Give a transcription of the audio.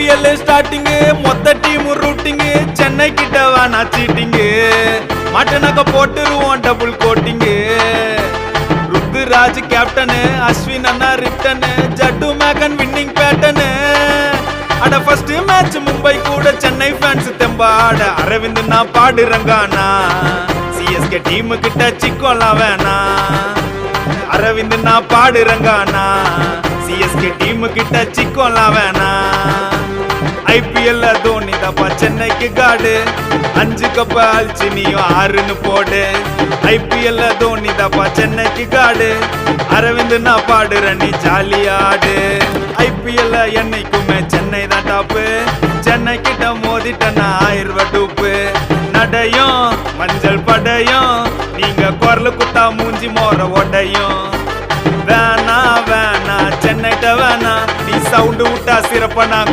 IPL starting மொத்த team rooting Chennai கிட்ட வேணா சீட்டிங் மாட்டனக்க போட்டுருவோம் double coating Ruturaj captain Ashwin அண்ணா ரிட்டன் ஜட்டு மேகன் வின்னிங் பேட்டன் அட ஃபர்ஸ்ட் மேட்ச் மும்பை கூட சென்னை ஃபேன்ஸ் தெம்பாட அரவிந்த் நான் பாடுறங்கானா CSK டீம் கிட்ட சிக்கோலாம் வேணா அரவிந்த் நான் பாடுறங்கானா CSK டீம் கிட்ட சிக்கோலாம் வேணா IPL தோனி தப்பா சென்னைக்கு காடு 5 கப்ப அழிச்சு நீயும் 6ன்னு போடு IPL தோனி தப்பா சென்னைக்கு காடு அரவிந்த் நான் பாடுற நீ ஜாலியாடு IPL என்னைக்குமே சென்னை தான் டாப்பு சென்னை கிட்ட மோதிட்டனா 1000 ரூபாய் டூப்பு நடையும் மஞ்சள் படையும் நீங்க குரல் குத்தா மூஞ்சி மோர ஒடையும் வேணா வேணா சென்னைட்ட வேணா நீ சவுண்டு விட்டா சிறப்பா நாங்க